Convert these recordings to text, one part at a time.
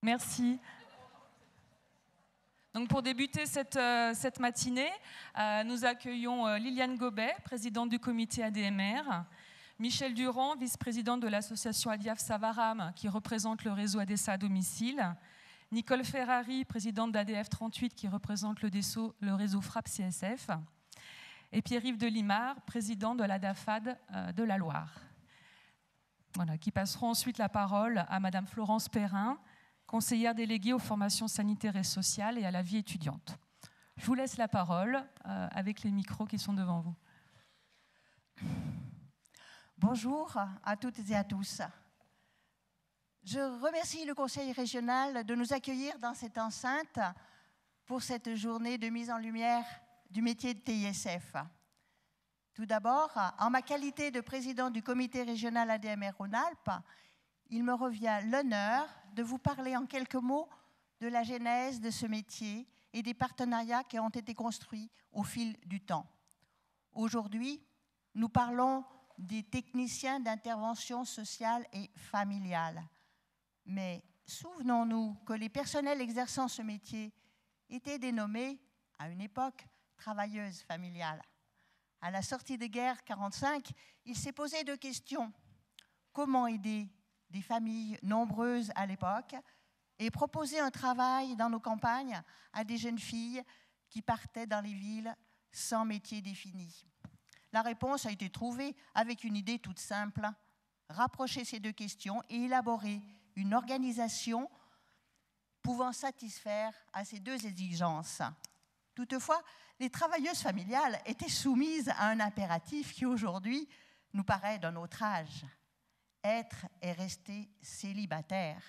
Merci. Donc pour débuter cette matinée, nous accueillons Liliane Gobet, présidente du comité ADMR, Michel Durand, vice-présidente de l'association Adiaf Savaram, qui représente le réseau ADESA à domicile, Nicole Ferrari, présidente d'ADF 38, qui représente le réseau FRAP CSF, et Pierre-Yves Delimard, président de l'ADAFAD de la Loire. Voilà, qui passeront ensuite la parole à Madame Florence Perrin, conseillère déléguée aux formations sanitaires et sociales et à la vie étudiante. Je vous laisse la parole avec les micros qui sont devant vous. Bonjour à toutes et à tous. Je remercie le Conseil régional de nous accueillir dans cette enceinte pour cette journée de mise en lumière du métier de TISF. Tout d'abord, en ma qualité de président du comité régional ADMR Rhône-Alpes, il me revient l'honneur de vous parler en quelques mots de la genèse de ce métier et des partenariats qui ont été construits au fil du temps. Aujourd'hui, nous parlons des techniciens d'intervention sociale et familiale. Mais souvenons-nous que les personnels exerçant ce métier étaient dénommés, à une époque, travailleuses familiales. À la sortie des guerres 1945, il s'est posé deux questions. Comment aider des familles nombreuses à l'époque et proposer un travail dans nos campagnes à des jeunes filles qui partaient dans les villes sans métier défini? La réponse a été trouvée avec une idée toute simple, rapprocher ces deux questions et élaborer une organisation pouvant satisfaire à ces deux exigences. Toutefois, les travailleuses familiales étaient soumises à un impératif qui aujourd'hui nous paraît d'un autre âge. Être et rester célibataire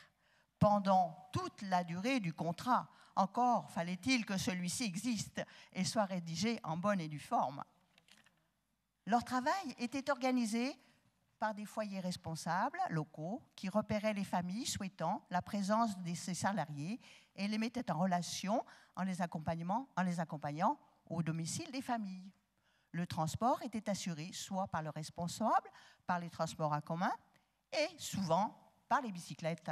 pendant toute la durée du contrat. Encore fallait-il que celui-ci existe et soit rédigé en bonne et due forme. Leur travail était organisé par des foyers responsables locaux qui repéraient les familles souhaitant la présence de ces salariés et les mettaient en relation en les accompagnant au domicile des familles. Le transport était assuré soit par le responsable, par les transports en commun et souvent par les bicyclettes.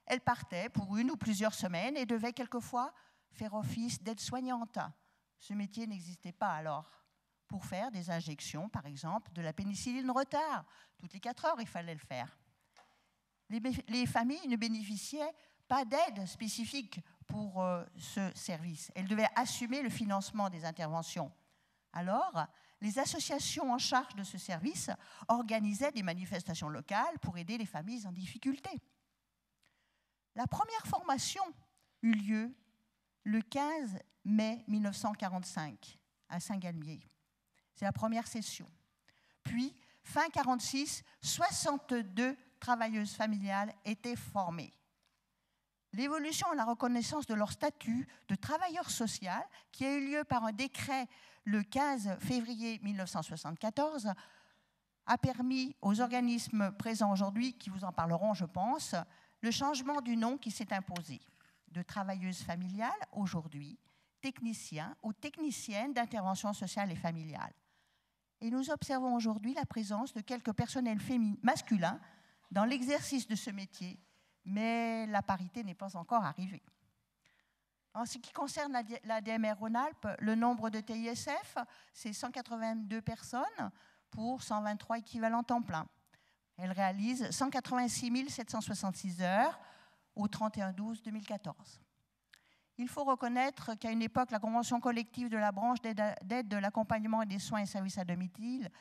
Elles partaient pour une ou plusieurs semaines et devaient quelquefois faire office d'aide-soignante. Ce métier n'existait pas alors. Pour faire des injections, par exemple, de la pénicilline retard. Toutes les 4 heures, il fallait le faire. Les familles ne bénéficiaient pas d'aide spécifique pour ce service. Elles devaient assumer le financement des interventions. Alors, les associations en charge de ce service organisaient des manifestations locales pour aider les familles en difficulté. La première formation eut lieu le 15 mai 1945 à Saint-Galmier. C'est la première session. Puis, fin 1946, 62 travailleuses familiales étaient formées. L'évolution et la reconnaissance de leur statut de travailleur social, qui a eu lieu par un décret le 15 février 1974, a permis aux organismes présents aujourd'hui, qui vous en parleront, je pense, le changement du nom qui s'est imposé. De travailleuses familiales, aujourd'hui, techniciens ou techniciennes d'intervention sociale et familiale. Et nous observons aujourd'hui la présence de quelques personnels masculins dans l'exercice de ce métier, mais la parité n'est pas encore arrivée. En ce qui concerne l'ADMR Rhône-Alpes, le nombre de TISF, c'est 182 personnes pour 123 équivalents temps plein. Elle réalise 186 766 heures au 31/12/2014. Il faut reconnaître qu'à une époque, la convention collective de la branche d'aide de l'accompagnement et des soins et services à domicile,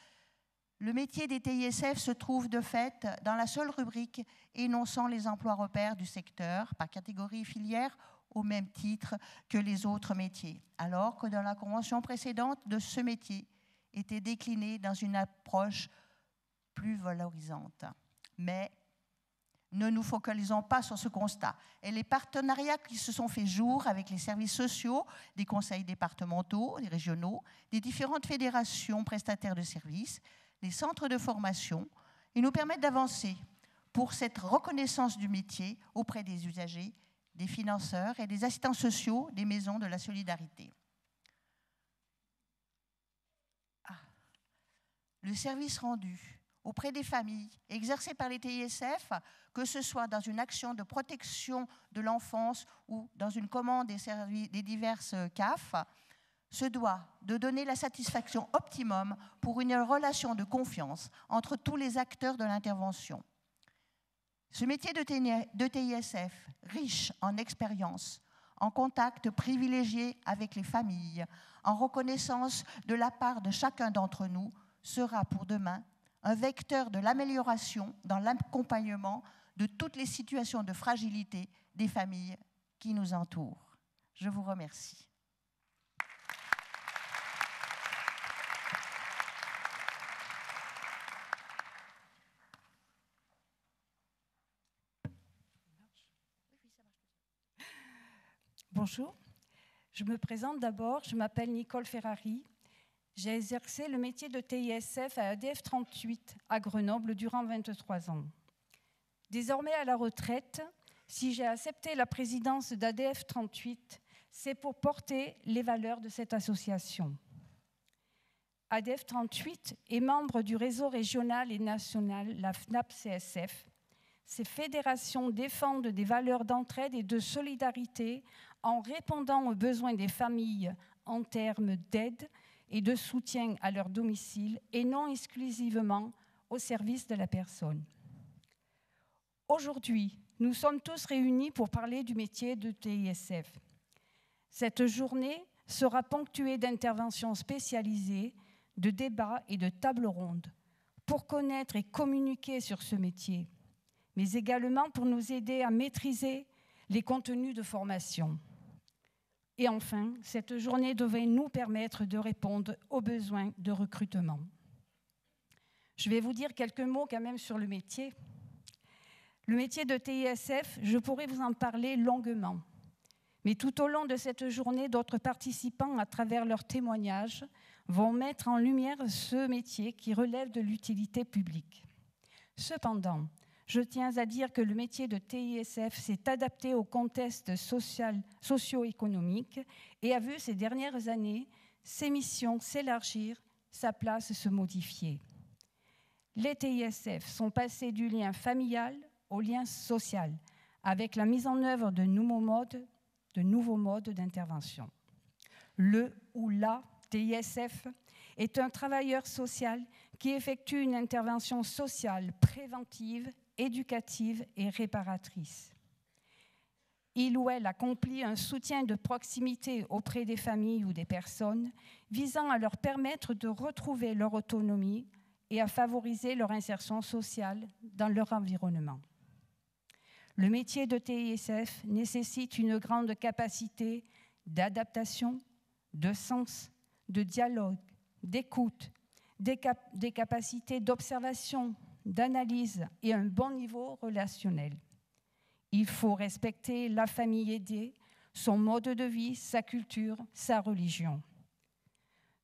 le métier des TISF se trouve de fait dans la seule rubrique énonçant les emplois repères du secteur par catégorie et filière au même titre que les autres métiers, alors que dans la convention précédente de ce métier était décliné dans une approche plus valorisante. Mais ne nous focalisons pas sur ce constat. Et les partenariats qui se sont faits jour avec les services sociaux, des conseils départementaux, des régionaux, des différentes fédérations prestataires de services, les centres de formation, ils nous permettent d'avancer pour cette reconnaissance du métier auprès des usagers, des financeurs et des assistants sociaux des maisons de la solidarité. Le service rendu auprès des familles exercées par les TISF, que ce soit dans une action de protection de l'enfance ou dans une commande des diverses CAF, se doit de donner la satisfaction optimum pour une relation de confiance entre tous les acteurs de l'intervention. Ce métier de TISF, riche en expérience, en contact privilégié avec les familles, en reconnaissance de la part de chacun d'entre nous, sera pour demain un vecteur de l'amélioration dans l'accompagnement de toutes les situations de fragilité des familles qui nous entourent. Je vous remercie. Bonjour, je me présente d'abord, je m'appelle Nicole Ferrari. J'ai exercé le métier de TISF à ADF 38 à Grenoble durant 23 ans. Désormais à la retraite, si j'ai accepté la présidence d'ADF 38, c'est pour porter les valeurs de cette association. ADF 38 est membre du réseau régional et national, la FNAP-CSF. Ces fédérations défendent des valeurs d'entraide et de solidarité en répondant aux besoins des familles en termes d'aide et de soutien à leur domicile et non exclusivement au service de la personne. Aujourd'hui, nous sommes tous réunis pour parler du métier de TISF. Cette journée sera ponctuée d'interventions spécialisées, de débats et de tables rondes pour connaître et communiquer sur ce métier, mais également pour nous aider à maîtriser les contenus de formation. Et enfin, cette journée devait nous permettre de répondre aux besoins de recrutement. Je vais vous dire quelques mots quand même sur le métier. Le métier de TISF, je pourrais vous en parler longuement. Mais tout au long de cette journée, d'autres participants, à travers leurs témoignages, vont mettre en lumière ce métier qui relève de l'utilité publique. Cependant, je tiens à dire que le métier de TISF s'est adapté au contexte socio-économique et a vu ces dernières années ses missions s'élargir, sa place se modifier. Les TISF sont passés du lien familial au lien social, avec la mise en œuvre de nouveaux modes d'intervention. Le ou la TISF est un travailleur social qui effectue une intervention sociale préventive, éducative et réparatrice. Il ou elle accomplit un soutien de proximité auprès des familles ou des personnes visant à leur permettre de retrouver leur autonomie et à favoriser leur insertion sociale dans leur environnement. Le métier de TISF nécessite une grande capacité d'adaptation, de sens, de dialogue, d'écoute, des capacités d'observation, d'analyse et un bon niveau relationnel. Il faut respecter la famille aidée, son mode de vie, sa culture, sa religion.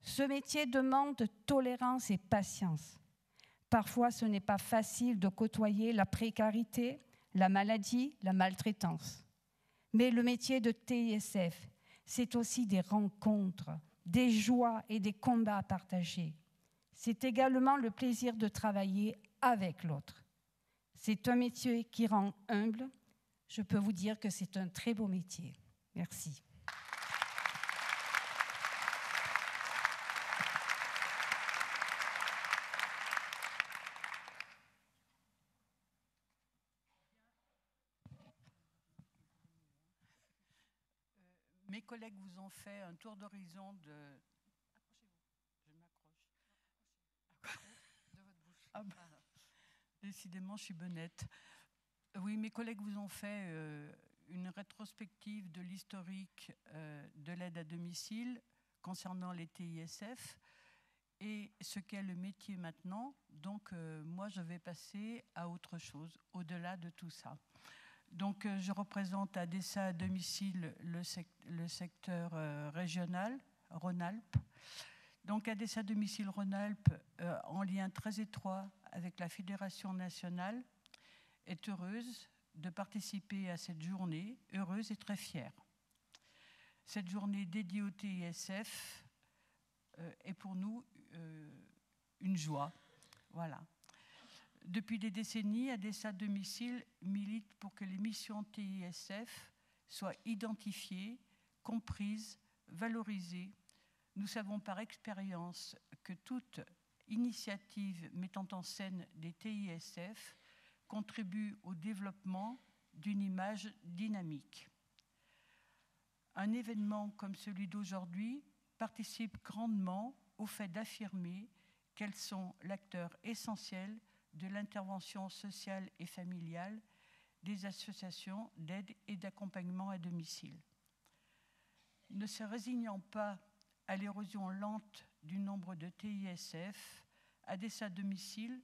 Ce métier demande tolérance et patience. Parfois, ce n'est pas facile de côtoyer la précarité, la maladie, la maltraitance. Mais le métier de TISF, c'est aussi des rencontres, des joies et des combats partagés. C'est également le plaisir de travailler avec l'autre. C'est un métier qui rend humble. Je peux vous dire que c'est un très beau métier. Merci. Mes collègues vous ont fait un tour d'horizon de... Je m'accroche. De votre bouche. Ah bah, décidément, je suis bonnette. Oui, mes collègues vous ont fait une rétrospective de l'historique de l'aide à domicile concernant les TISF et ce qu'est le métier maintenant. Donc, moi, je vais passer à autre chose, au-delà de tout ça. Donc, je représente à DESA à domicile le secteur régional, Rhône-Alpes. Donc, à DESA domicile Rhône-Alpes, en lien très étroit avec la Fédération nationale, est heureuse de participer à cette journée, heureuse et très fière. Cette journée dédiée au TISF est pour nous une joie. Voilà. Depuis des décennies, ADESA Domicile milite pour que les missions TISF soient identifiées, comprises, valorisées. Nous savons par expérience que toute initiative mettant en scène des TISF contribue au développement d'une image dynamique. Un événement comme celui d'aujourd'hui participe grandement au fait d'affirmer qu'elles sont l'acteur essentiel de l'intervention sociale et familiale des associations d'aide et d'accompagnement à domicile. Ne se résignant pas à l'érosion lente du nombre de TISF, ADESA Domicile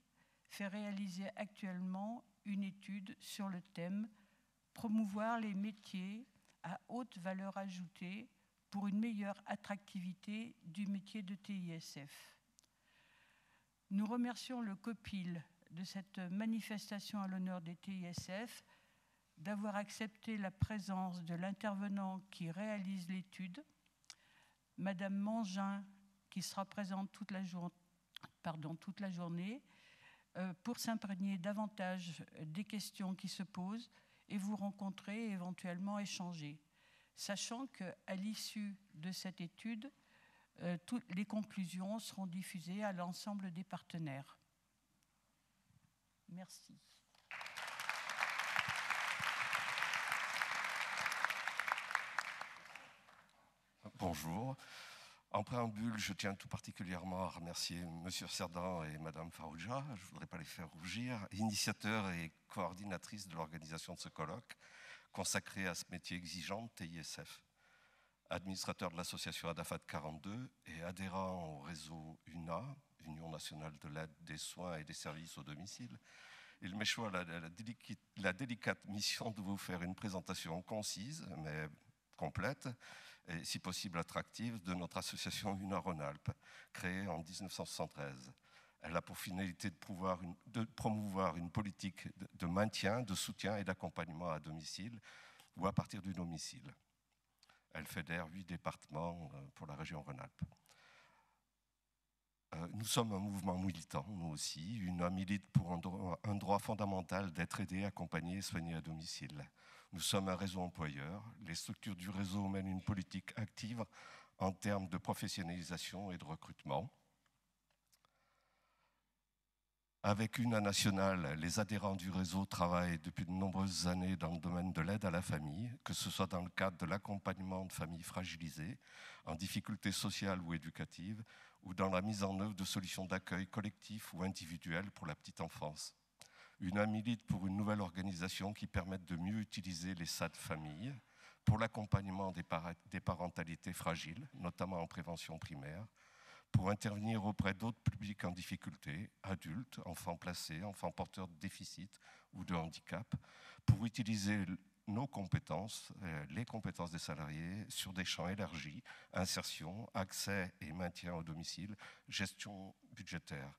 fait réaliser actuellement une étude sur le thème « Promouvoir les métiers à haute valeur ajoutée pour une meilleure attractivité du métier de TISF ». Nous remercions le COPIL de cette manifestation à l'honneur des TISF, d'avoir accepté la présence de l'intervenant qui réalise l'étude, Madame Mangin, qui sera présente toute la journée, pour s'imprégner davantage des questions qui se posent et vous rencontrer et éventuellement échanger. Sachant qu'à l'issue de cette étude, toutes les conclusions seront diffusées à l'ensemble des partenaires. Merci. Bonjour. En préambule, je tiens tout particulièrement à remercier M. Cerdan et Mme Farouja, je ne voudrais pas les faire rougir, initiateurs et coordinatrices de l'organisation de ce colloque consacré à ce métier exigeant de TISF. Administrateur de l'association ADAFAT 42 et adhérent au réseau UNA, Union nationale de l'aide, des soins et des services au domicile, il m'échoit la délicate mission de vous faire une présentation concise, mais complète, et si possible attractive, de notre association UNA Rhône-Alpes, créée en 1973. Elle a pour finalité de promouvoir une politique de maintien, de soutien et d'accompagnement à domicile ou à partir du domicile. Elle fédère 8 départements pour la région Rhône-Alpes. Nous sommes un mouvement militant, nous aussi. UNA milite pour un droit fondamental d'être aidé, accompagné et soigné à domicile. Nous sommes un réseau employeur. Les structures du réseau mènent une politique active en termes de professionnalisation et de recrutement. Avec UNA Nationale, les adhérents du réseau travaillent depuis de nombreuses années dans le domaine de l'aide à la famille, que ce soit dans le cadre de l'accompagnement de familles fragilisées, en difficulté sociale ou éducative, ou dans la mise en œuvre de solutions d'accueil collectif ou individuel pour la petite enfance. UNA milite pour une nouvelle organisation qui permette de mieux utiliser les SAD familles pour l'accompagnement des parentalités fragiles, notamment en prévention primaire, pour intervenir auprès d'autres publics en difficulté, adultes, enfants placés, enfants porteurs de déficit ou de handicap, pour utiliser nos compétences, les compétences des salariés sur des champs élargis, insertion, accès et maintien au domicile, gestion budgétaire.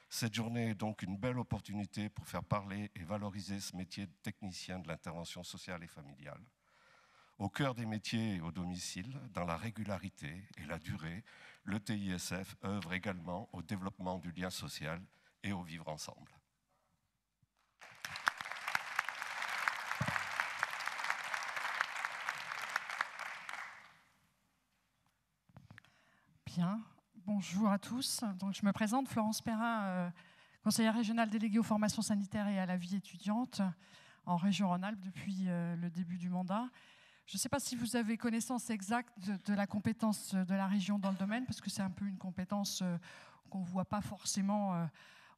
Cette journée est donc une belle opportunité pour faire parler et valoriser ce métier de technicien de l'intervention sociale et familiale. Au cœur des métiers au domicile, dans la régularité et la durée, le TISF œuvre également au développement du lien social et au vivre ensemble. Bien, bonjour à tous. Donc, je me présente, Florence Perrin, conseillère régionale déléguée aux formations sanitaires et à la vie étudiante en région Rhône-Alpes depuis le début du mandat. Je ne sais pas si vous avez connaissance exacte de la compétence de la région dans le domaine, parce que c'est un peu une compétence qu'on ne voit pas forcément.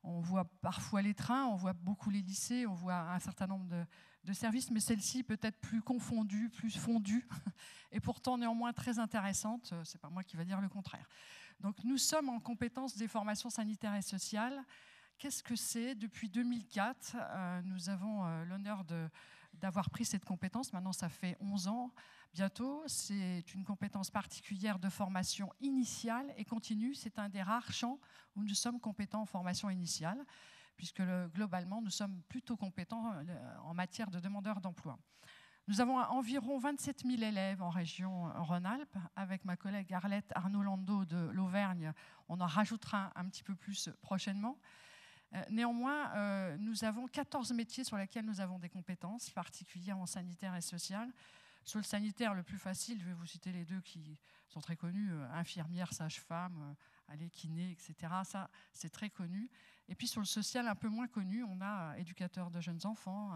On voit parfois les trains, on voit beaucoup les lycées, on voit un certain nombre de services, mais celle-ci peut-être plus confondue, plus fondue, et pourtant néanmoins très intéressante. Ce n'est pas moi qui va dire le contraire. Donc nous sommes en compétence des formations sanitaires et sociales. Qu'est-ce que c'est ? Depuis 2004, nous avons l'honneur d'avoir pris cette compétence. Maintenant, ça fait 11 ans bientôt. C'est une compétence particulière de formation initiale et continue. C'est un des rares champs où nous sommes compétents en formation initiale, puisque globalement, nous sommes plutôt compétents en matière de demandeurs d'emploi. Nous avons environ 27 000 élèves en région Rhône-Alpes. Avec ma collègue Arlette Arnaud-Landau de l'Auvergne, on en rajoutera un petit peu plus prochainement. Néanmoins, nous avons 14 métiers sur lesquels nous avons des compétences particulières en sanitaire et social. Sur le sanitaire, le plus facile, je vais vous citer les deux qui sont très connus, infirmière, sage-femme, kiné, etc. Ça, c'est très connu. Et puis sur le social, un peu moins connu, on a éducateur de jeunes enfants,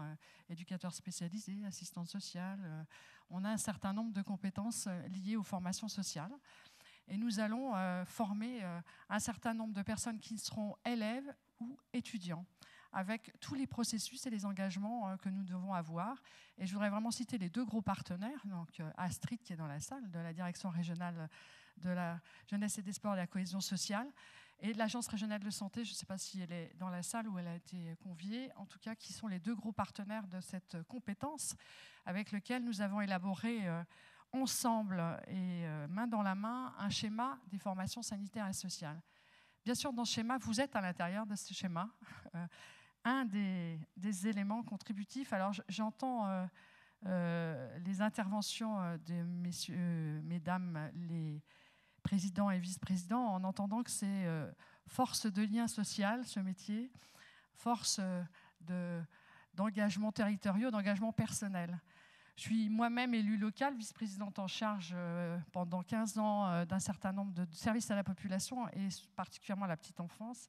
éducateur spécialisé, assistante sociale. On a un certain nombre de compétences liées aux formations sociales. Et nous allons former un certain nombre de personnes qui seront élèves ou étudiants, avec tous les processus et les engagements que nous devons avoir. Et je voudrais vraiment citer les deux gros partenaires, donc Astrid qui est dans la salle, de la direction régionale de la jeunesse et des sports et de la cohésion sociale, et l'agence régionale de santé, je ne sais pas si elle est dans la salle ou elle a été conviée, en tout cas qui sont les deux gros partenaires de cette compétence, avec lequel nous avons élaboré ensemble et main dans la main un schéma des formations sanitaires et sociales. Bien sûr, dans ce schéma, vous êtes à l'intérieur de ce schéma. Un des éléments contributifs, alors j'entends les interventions de messieurs, mesdames, les présidents et vice-présidents, en entendant que c'est force de lien social, ce métier, force d'engagement territorial, d'engagement personnel. Je suis moi-même élue locale, vice-présidente en charge pendant 15 ans d'un certain nombre de services à la population et particulièrement à la petite enfance.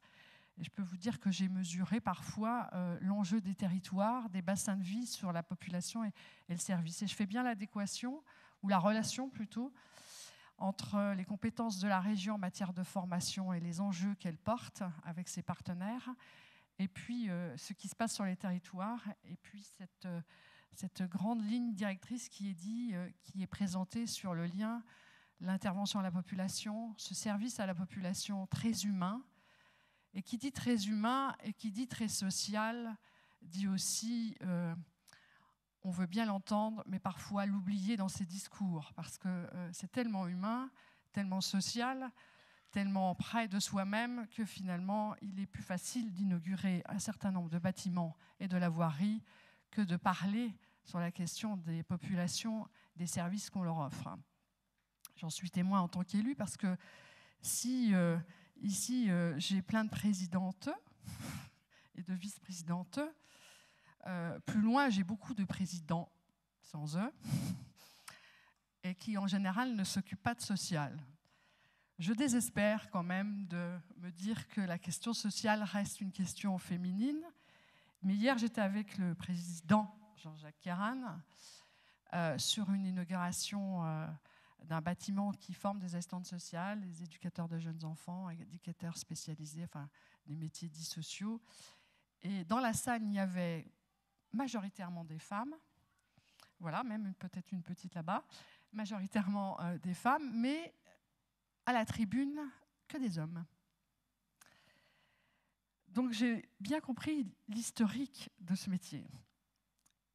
Et je peux vous dire que j'ai mesuré parfois l'enjeu des territoires, des bassins de vie sur la population et le service. Et je fais bien l'adéquation, ou la relation plutôt, entre les compétences de la région en matière de formation et les enjeux qu'elle porte avec ses partenaires, et puis ce qui se passe sur les territoires, et puis cette grande ligne directrice qui est présentée sur le lien, l'intervention à la population, ce service à la population très humain. Et qui dit très humain et qui dit très social, dit aussi, on veut bien l'entendre, mais parfois l'oublier dans ses discours, parce que c'est tellement humain, tellement social, tellement près de soi-même, que finalement, il est plus facile d'inaugurer un certain nombre de bâtiments et de la voirie que de parler sur la question des populations, des services qu'on leur offre. J'en suis témoin en tant qu'élu, parce que si... Ici, j'ai plein de présidentes et de vice-présidentes. Plus loin, j'ai beaucoup de présidents, sans eux, et qui, en général, ne s'occupent pas de social. Je désespère quand même de me dire que la question sociale reste une question féminine. Mais hier, j'étais avec le président Jean-Jacques Caran sur une inauguration d'un bâtiment qui forme des assistantes sociales, des éducateurs de jeunes enfants, éducateurs spécialisés, enfin des métiers dits sociaux. Et dans la salle, il y avait majoritairement des femmes, voilà, même peut-être une petite là-bas, majoritairement des femmes, mais à la tribune, que des hommes. Donc j'ai bien compris l'historique de ce métier.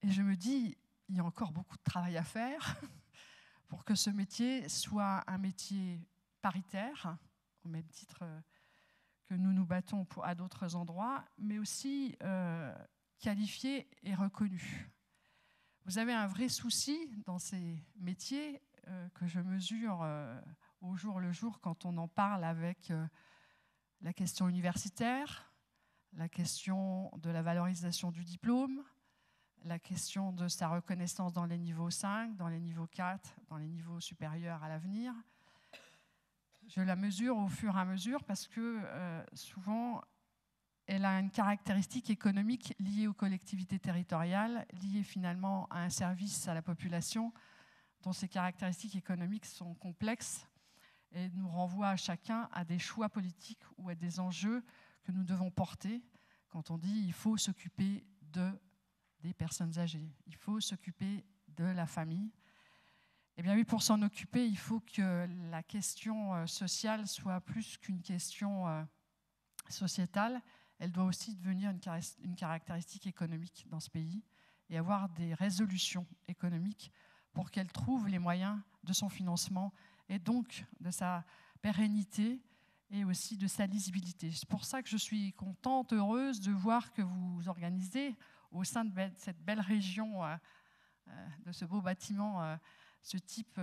Et je me dis, il y a encore beaucoup de travail à faire pour que ce métier soit un métier paritaire, au même titre que nous nous battons à d'autres endroits, mais aussi qualifié et reconnu. Vous avez un vrai souci dans ces métiers que je mesure au jour le jour quand on en parle avec la question universitaire, la question de la valorisation du diplôme, la question de sa reconnaissance dans les niveaux 5, dans les niveaux 4, dans les niveaux supérieurs à l'avenir. Je la mesure au fur et à mesure parce que souvent, elle a une caractéristique économique liée aux collectivités territoriales, liée finalement à un service à la population dont ces caractéristiques économiques sont complexes et nous renvoient à chacun à des choix politiques ou à des enjeux que nous devons porter quand on dit qu'il faut s'occuper des personnes âgées, il faut s'occuper de la famille. Eh bien oui, pour s'en occuper, il faut que la question sociale soit plus qu'une question sociétale. Elle doit aussi devenir une caractéristique économique dans ce pays et avoir des résolutions économiques pour qu'elle trouve les moyens de son financement et donc de sa pérennité et aussi de sa lisibilité. C'est pour ça que je suis contente, heureuse de voir que vous organisez au sein de cette belle région, de ce beau bâtiment, ce type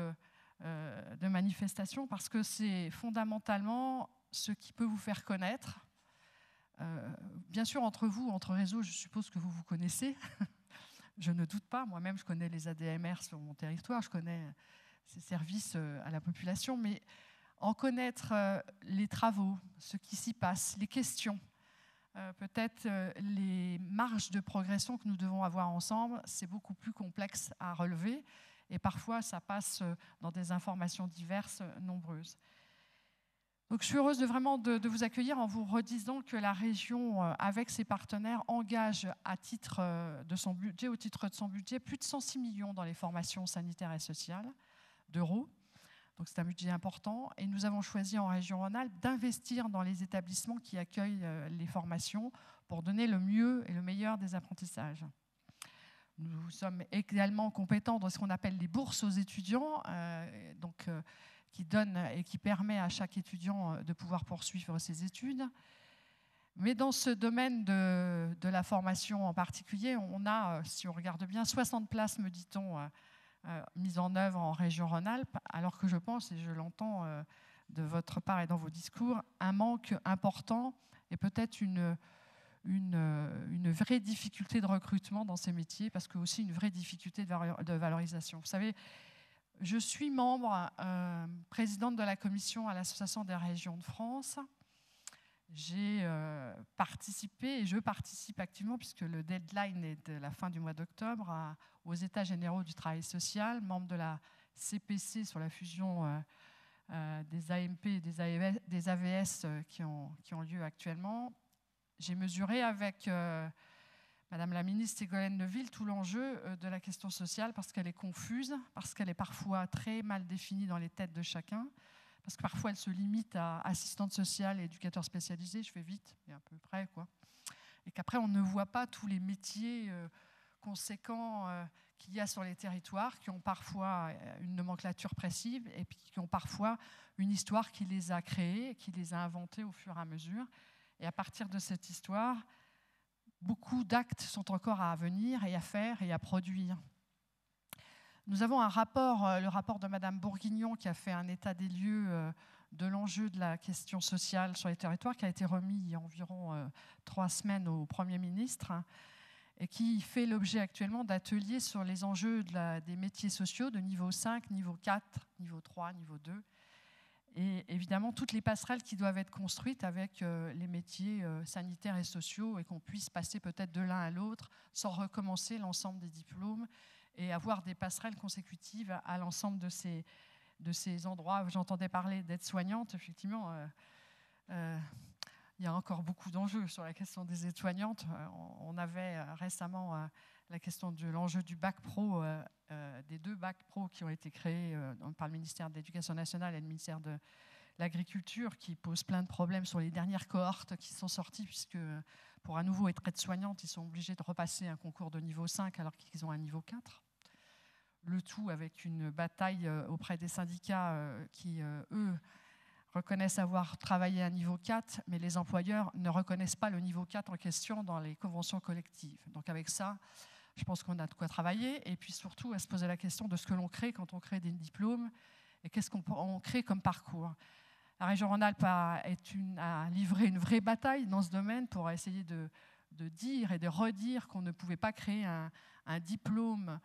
de manifestation, parce que c'est fondamentalement ce qui peut vous faire connaître. bien sûr, entre vous, entre réseaux, je suppose que vous vous connaissez. Je ne doute pas. Moi-même, je connais les ADMR sur mon territoire, je connais ces services à la population, mais en connaître les travaux, ce qui s'y passe, les questions, peut-être les marges de progression que nous devons avoir ensemble, c'est beaucoup plus complexe à relever et parfois ça passe dans des informations diverses, nombreuses. Donc, je suis heureuse de vous accueillir en vous redisant que la région, avec ses partenaires, engage à titre de son budget, au titre de son budget, plus de 106 millions dans les formations sanitaires et sociales d'euros. Donc, c'est un budget important. Et nous avons choisi en région Rhône-Alpes d'investir dans les établissements qui accueillent les formations pour donner le mieux et le meilleur des apprentissages. Nous sommes également compétents dans ce qu'on appelle les bourses aux étudiants, qui donne et qui permet à chaque étudiant de pouvoir poursuivre ses études. Mais dans ce domaine de la formation en particulier, on a, si on regarde bien, 60 places, me dit-on, mises en œuvre en région Rhône-Alpes, alors que je pense, et je l'entends de votre part et dans vos discours, un manque important et peut-être une vraie difficulté de recrutement dans ces métiers, parce que aussi une vraie difficulté de valorisation. Vous savez, je suis membre, présidente de la commission à l'Association des régions de France. J'ai participé et je participe activement, puisque le deadline est de la fin du mois d'octobre, aux États généraux du travail social, membre de la CPC sur la fusion des AMP et des AVS qui ont lieu actuellement. J'ai mesuré avec Madame la ministre Ségolène Neuville tout l'enjeu de la question sociale, parce qu'elle est confuse, parce qu'elle est parfois très mal définie dans les têtes de chacun, parce que parfois elle se limite à assistante sociale et éducateur spécialisé, je fais vite, mais à peu près, quoi. Et qu'après on ne voit pas tous les métiers conséquents qu'il y a sur les territoires, qui ont parfois une nomenclature précise et puis qui ont parfois une histoire qui les a créés, qui les a inventés au fur et à mesure. Et à partir de cette histoire, beaucoup d'actes sont encore à venir et à faire et à produire. Nous avons un rapport, le rapport de Madame Bourguignon, qui a fait un état des lieux de l'enjeu de la question sociale sur les territoires, qui a été remis il y a environ 3 semaines au Premier ministre, et qui fait l'objet actuellement d'ateliers sur les enjeux des métiers sociaux de niveau 5, niveau 4, niveau 3, niveau 2. Et évidemment, toutes les passerelles qui doivent être construites avec les métiers sanitaires et sociaux, et qu'on puisse passer peut-être de l'un à l'autre sans recommencer l'ensemble des diplômes et avoir des passerelles consécutives à l'ensemble de ces endroits. J'entendais parler d'aide-soignante, effectivement. Il y a encore beaucoup d'enjeux sur la question des aides-soignantes. On avait récemment la question de l'enjeu du bac pro, des 2 bacs pro qui ont été créés par le ministère de l'Éducation nationale et le ministère de l'Agriculture, qui posent plein de problèmes sur les dernières cohortes qui sont sorties, puisque pour à nouveau être aide-soignante, ils sont obligés de repasser un concours de niveau 5 alors qu'ils ont un niveau 4. Le tout avec une bataille auprès des syndicats qui, eux, reconnaissent avoir travaillé à niveau 4, mais les employeurs ne reconnaissent pas le niveau 4 en question dans les conventions collectives. Donc avec ça, je pense qu'on a de quoi travailler, et puis surtout à se poser la question de ce que l'on crée quand on crée des diplômes et qu'est-ce qu'on crée comme parcours. La région Rhône-Alpes a livré une vraie bataille dans ce domaine pour essayer de dire et de redire qu'on ne pouvait pas créer un diplôme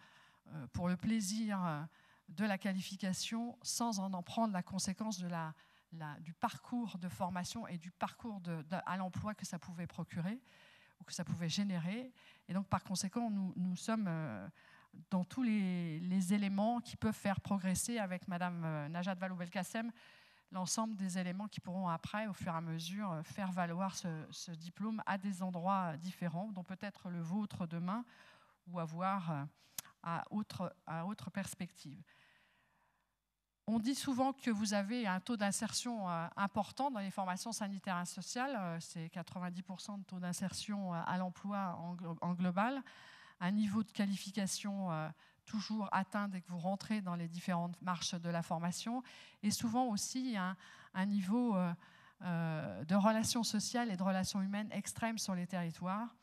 pour le plaisir de la qualification sans en prendre la conséquence du parcours de formation et du parcours à l'emploi que ça pouvait procurer ou que ça pouvait générer. Et donc, par conséquent, nous sommes dans tous les éléments qui peuvent faire progresser avec Madame Najat Vallaud-Belkacem l'ensemble des éléments qui pourront après, au fur et à mesure, faire valoir ce diplôme à des endroits différents, dont peut-être le vôtre demain, ou avoir à autre perspective. On dit souvent que vous avez un taux d'insertion important dans les formations sanitaires et sociales. C'est 90% de taux d'insertion à l'emploi en global. Un niveau de qualification toujours atteint dès que vous rentrez dans les différentes marches de la formation. Et souvent aussi un niveau de relations sociales et de relations humaines extrêmes sur les territoires.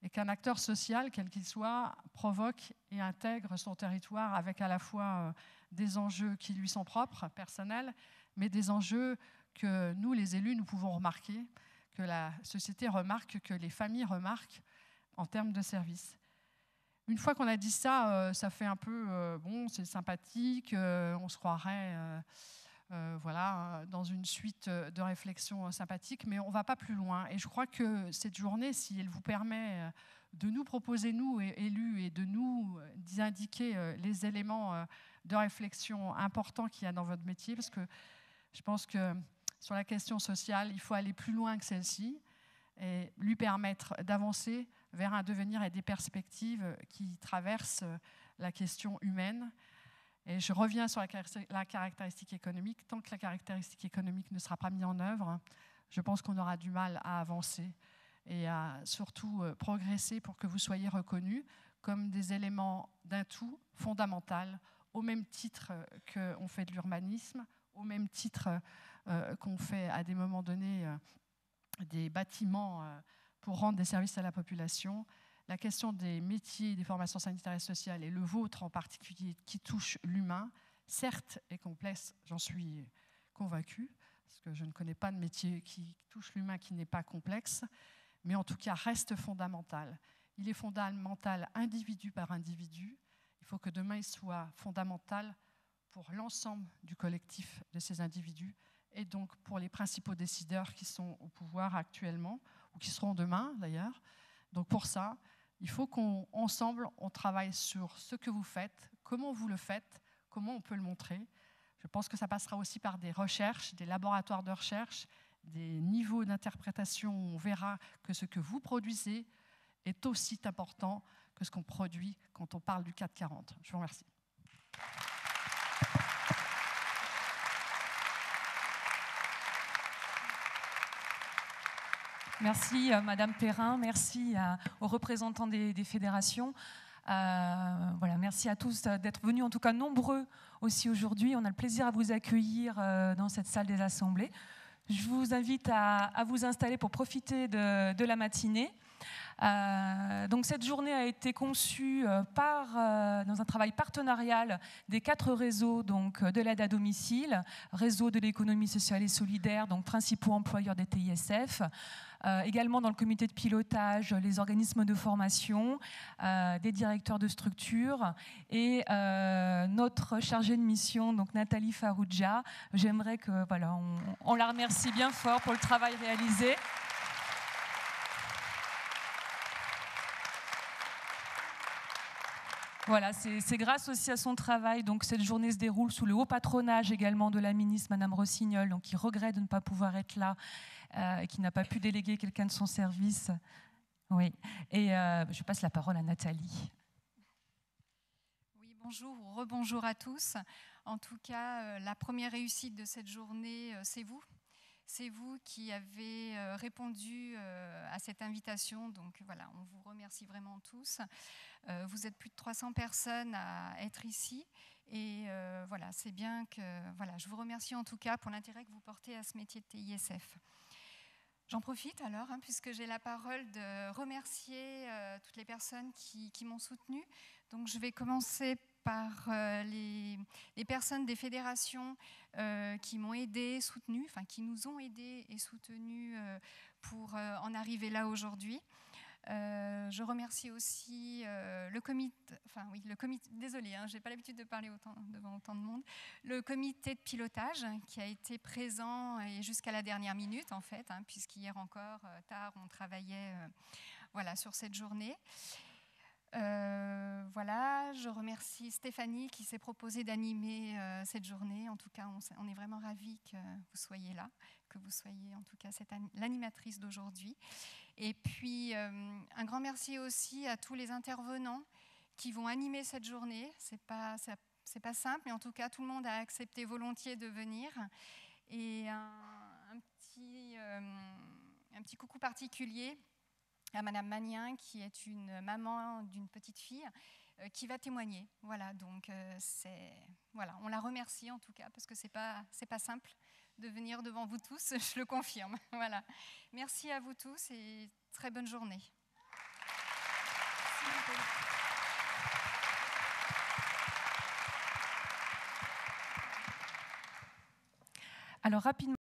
Et qu'un acteur social, quel qu'il soit, provoque et intègre son territoire avec à la fois des enjeux qui lui sont propres, personnels, mais des enjeux que nous, les élus, nous pouvons remarquer que la société remarque, que les familles remarquent en termes de services. Une fois qu'on a dit ça, ça fait un peu, bon, c'est sympathique, on se croirait voilà, dans une suite de réflexions sympathiques, mais on ne va pas plus loin. Et je crois que cette journée, si elle vous permet de nous proposer, nous, élus, et de nous indiquer les éléments de réflexion importants qu'il y a dans votre métier, parce que je pense que sur la question sociale, il faut aller plus loin que celle-ci et lui permettre d'avancer vers un devenir et des perspectives qui traversent la question humaine. Et je reviens sur la caractéristique économique. Tant que la caractéristique économique ne sera pas mise en œuvre, je pense qu'on aura du mal à avancer et à surtout progresser pour que vous soyez reconnus comme des éléments d'un tout fondamental, au même titre qu'on fait de l'urbanisme, au même titre qu'on fait à des moments donnés des bâtiments pour rendre des services à la population. La question des métiers, des formations sanitaires et sociales, et le vôtre en particulier, qui touche l'humain, certes est complexe, j'en suis convaincue, parce que je ne connais pas de métier qui touche l'humain qui n'est pas complexe, mais en tout cas reste fondamental. Il est fondamental individu par individu. Il faut que demain il soit fondamental pour l'ensemble du collectif de ces individus, et donc pour les principaux décideurs qui sont au pouvoir actuellement, ou qui seront demain d'ailleurs. Donc pour ça, il faut qu'ensemble, on travaille sur ce que vous faites, comment vous le faites, comment on peut le montrer. Je pense que ça passera aussi par des recherches, des laboratoires de recherche, des niveaux d'interprétation où on verra que ce que vous produisez est aussi important que ce qu'on produit quand on parle du 440. Je vous remercie. Merci Madame Perrin, merci aux représentants des fédérations. Voilà, merci à tous d'être venus, en tout cas nombreux aussi aujourd'hui. On a le plaisir à vous accueillir dans cette salle des assemblées. Je vous invite à vous installer pour profiter de la matinée. Donc cette journée a été conçue dans un travail partenarial des 4 réseaux donc, de l'aide à domicile, réseau de l'économie sociale et solidaire, donc principaux employeurs des TISF, également dans le comité de pilotage, les organismes de formation, des directeurs de structure et notre chargée de mission, donc Nathalie Farouja. J'aimerais que voilà, on la remercie bien fort pour le travail réalisé. Voilà, c'est grâce aussi à son travail. Donc cette journée se déroule sous le haut patronage également de la ministre Madame Rossignol, donc qui regrette de ne pas pouvoir être là et qui n'a pas pu déléguer quelqu'un de son service. Oui. Et je passe la parole à Nathalie. Oui, bonjour ou rebonjour à tous. En tout cas, la première réussite de cette journée, c'est vous. C'est vous qui avez répondu à cette invitation. Donc voilà, on vous remercie vraiment tous. Vous êtes plus de 300 personnes à être ici. Et voilà, c'est bien que... Voilà, je vous remercie en tout cas pour l'intérêt que vous portez à ce métier de TISF. J'en profite alors, puisque j'ai la parole, de remercier toutes les personnes qui m'ont soutenue. Donc je vais commencer par les personnes des fédérations qui m'ont aidé, soutenu, enfin qui nous ont aidés et soutenus pour en arriver là aujourd'hui. Je remercie aussi le comité, désolée, j'ai pas l'habitude de parler devant autant de monde, le comité de pilotage qui a été présent et jusqu'à la dernière minute en fait, puisqu'hier encore tard on travaillait voilà, sur cette journée. Voilà, je remercie Stéphanie qui s'est proposée d'animer cette journée. En tout cas, on est vraiment ravis que vous soyez là, que vous soyez en tout cas l'animatrice d'aujourd'hui. Et puis, un grand merci aussi à tous les intervenants qui vont animer cette journée. C'est pas simple, mais en tout cas, tout le monde a accepté volontiers de venir. Et un petit coucou particulier à Madame Magnin, qui est une maman d'une petite fille, qui va témoigner. Voilà, donc voilà, on la remercie en tout cas, parce que c'est pas simple de venir devant vous tous, je le confirme. Voilà. Merci à vous tous et très bonne journée. Alors rapidement.